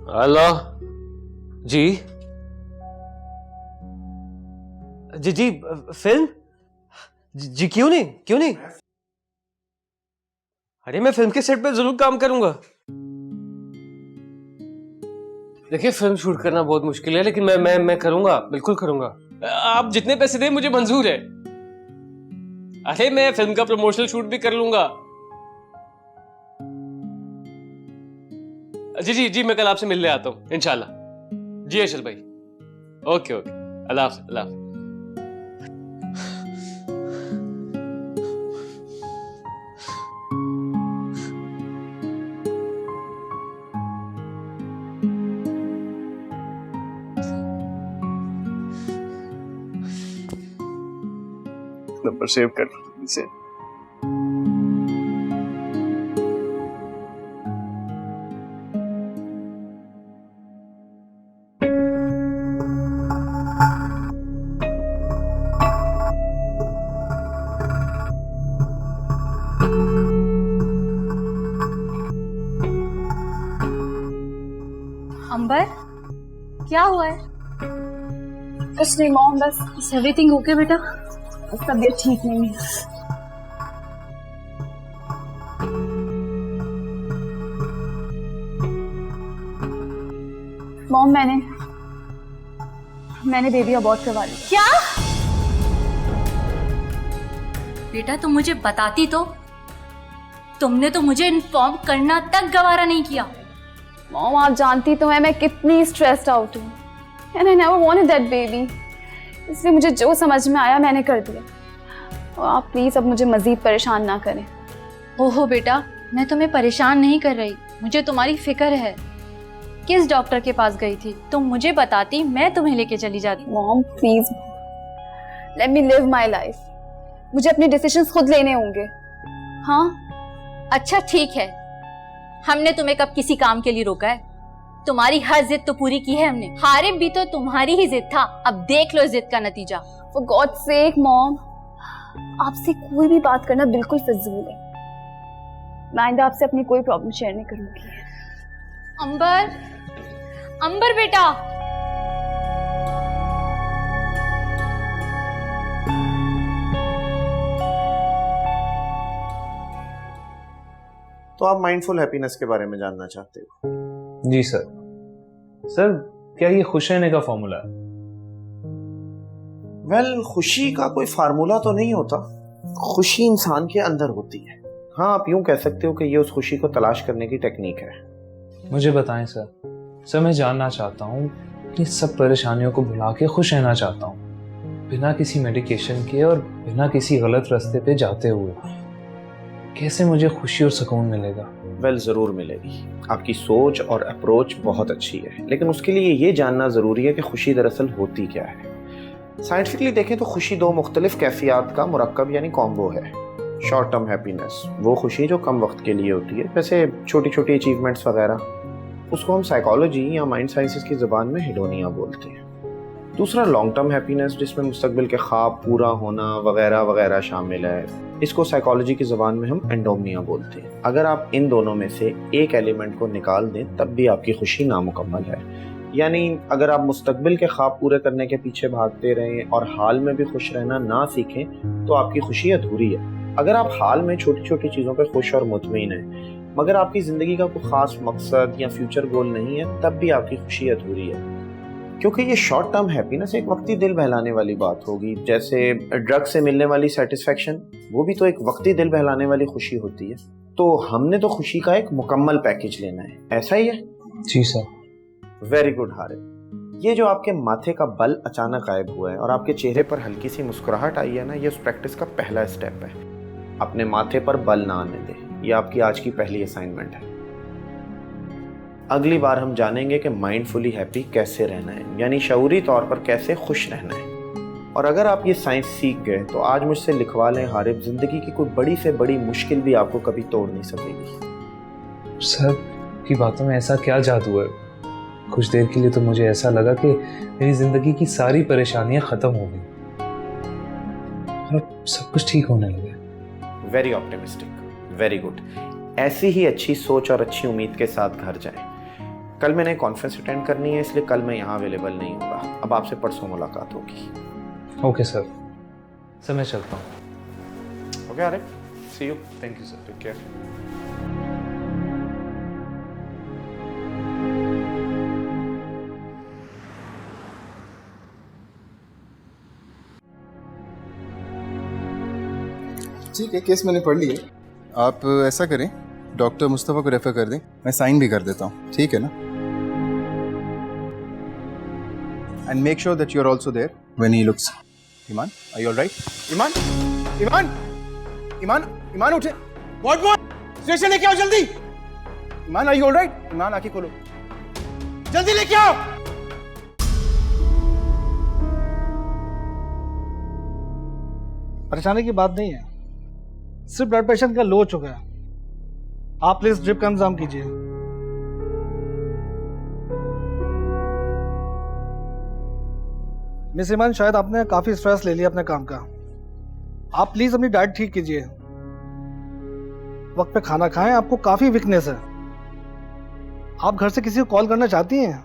Hello जी जी जी film जी क्यों नहीं। अरे मैं फिल्म के सेट पे जरूर काम करूंगा। देखिए फिल्म शूट करना बहुत मुश्किल है, लेकिन मैं करूंगा, बिल्कुल करूंगा। आप जितने पैसे दें मुझे मंजूर है। अरे मैं फिल्म का प्रमोशनल शूट भी कर लूंगा। जी मैं कल आपसे मिलने आता हूँ इंशाल्लाह। जी अशल भाई, ओके ओके, अल्लाह हाफ़िज़, अल्लाह हाफ़िज़। नंबर सेव कर इसे। अंबर, क्या हुआ है? कुछ नहीं मॉम, बस एवरीथिंग ओके बेटा? तबीयत ठीक नहीं है। मॉम मैंने बेबी अबॉर्ट करवा ली। क्या? बेटा तुम मुझे बताती तो। तुमने तो मुझे इन्फॉर्म करना तक गवारा नहीं किया। मॉम आप जानती तो है मैं कितनी स्ट्रेस्ड आउट हूँ, and I never wanted that baby. इसलिए मुझे जो समझ में आया मैंने कर दिया। और आप प्लीज अब मुझे मजीद परेशान ना करें। ओहो बेटा, मैं तुम्हें परेशान नहीं कर रही, मुझे तुम्हारी फिक्र है। किस डॉक्टर के पास गई थी? तुम मुझे बताती, मैं तुम्हें लेके चली जाती। Mom please let me live my life. मुझे अपने डिसीजंस खुद लेने होंगे। हाँ अच्छा ठीक है, हमने तुम्हें कब किसी काम के लिए रोका है? तुम्हारी हर जिद तो पूरी की है हमने। हारिब भी तो तुम्हारी ही जिद था, अब देख लो जिद का नतीजा। फॉर गॉड सेक मॉम, आपसे कोई भी बात करना बिल्कुल फिजूल है। मैं आइंदा आपसे अपनी कोई प्रॉब्लम शेयर नहीं करूंगी। अंबर बेटा। तो आप माइंडफुल हैप्पीनेस के बारे में जानना चाहते हो? जी सर। सर क्या ये खुश रहने का फॉर्मूला है? वेल, खुशी का कोई फार्मूला तो नहीं होता। खुशी इंसान के अंदर होती है। हाँ, आप यूं कह सकते हो कि ये उस खुशी को तलाश करने की टेक्निक है। मुझे बताएं सर। सर मैं जानना चाहता हूँ कि सब परेशानियों को भुला के खुश रहना चाहता हूँ, बिना किसी मेडिकेशन के और बिना किसी गलत रास्ते पे जाते हुए। कैसे मुझे खुशी और सुकून मिलेगा? वेल, जरूर मिलेगी। आपकी सोच और अप्रोच बहुत अच्छी है, लेकिन उसके लिए ये जानना जरूरी है कि खुशी दरअसल होती क्या है। साइंटिफिकली देखें तो खुशी दो मुख्तलिफ कैफियत का मुरक्कब यानी कॉम्बो है। शॉर्ट टर्म हैप्पीनेस, वो खुशी जो कम वक्त के लिए होती है, जैसे छोटी छोटी अचीवमेंट्स वगैरह, उसको हम साइकोलॉजी या माइंड साइंसेस की ज़बान में हेडोनिया बोलते हैं। दूसरा लॉन्ग टर्म हैप्पीनेस, जिसमें मुस्तकबिल के ख्वाब पूरा होना वगैरह वगैरह शामिल है, इसको साइकोलॉजी की ज़बान में हम एंडोमिया बोलते हैं। अगर आप इन दोनों में से एक एलिमेंट को निकाल दें तब भी आपकी खुशी नामुकम्मल है। यानी अगर आप मुस्तकबिल के ख्वाब पूरे करने के पीछे भागते रहें और हाल में भी खुश रहना ना सीखें तो आपकी खुशी अधूरी है। अगर आप हाल में छोटी छोटी चीज़ों पर खुश और मुतमईन हैं मगर आपकी ज़िंदगी का कोई ख़ास मकसद या फ्यूचर गोल नहीं है, तब भी आपकी खुशी अधूरी है। क्योंकि ये शॉर्ट टर्म हैप्पीनेस एक वक्ती दिल बहलाने वाली बात होगी। जैसे ड्रग से मिलने वाली सेटिस्फेक्शन, वो भी तो एक वक्ती दिल बहलाने वाली खुशी होती है। तो हमने तो खुशी का एक मुकम्मल पैकेज लेना है, ऐसा ही है? जी सर। Very good Harib. ये जो आपके माथे का बल अचानक गायब हुआ है और आपके चेहरे पर हल्की सी मुस्कुराहट आई है ना, ये उस प्रैक्टिस का पहला स्टेप है। अपने माथे पर बल ना आने दें, ये आपकी आज की पहली असाइनमेंट है। अगली बार हम जानेंगे कि माइंडफुली हैप्पी कैसे रहना है, यानी शऊरी तौर पर कैसे खुश रहना है। और अगर आप ये साइंस सीख गए तो आज मुझसे लिखवा लें हारिब, जिंदगी की कोई बड़ी से बड़ी मुश्किल भी आपको कभी तोड़ नहीं सकेगी। सर की बातों में ऐसा क्या जादू है? कुछ देर के लिए तो मुझे ऐसा लगा कि मेरी जिंदगी की सारी परेशानियां खत्म हो गई और सब कुछ ठीक होने लगे। Very optimistic, very good. ऐसी ही अच्छी सोच और अच्छी उम्मीद के साथ घर जाएं। कल मैंने कॉन्फ्रेंस अटेंड करनी है, इसलिए कल मैं यहाँ अवेलेबल नहीं होगा। अब आपसे परसों मुलाकात होगी। ओके सर मैं चलता हूँ। Okay Arif, see you. Thank you sir. Take care. ठीक है, केस मैंने पढ़ लिया। आप ऐसा करें, डॉक्टर मुस्तफ़ा को रेफर कर दें, मैं साइन भी कर देता हूँ, ठीक है ना? And make sure that you are also there when he looks. Iman, are you alright? Iman, Iman, Iman, Iman उठे। व्हाट स्टेशन लेके आओ जल्दी। Iman, are you alright? Iman, आंखें खोलो। जल्दी लेके आओ। परेशानी की बात नहीं है, सिर्फ ब्लड प्रेशर का लो हो चुका है। आप प्लीज ड्रिप का इंतजाम कीजिए। मिस ईमान, शायद आपने काफी स्ट्रेस ले लिया अपने काम का। आप प्लीज अपनी डाइट ठीक कीजिए, वक्त पे खाना खाएं। आपको काफी वीकनेस है। आप घर से किसी को कॉल करना चाहती हैं?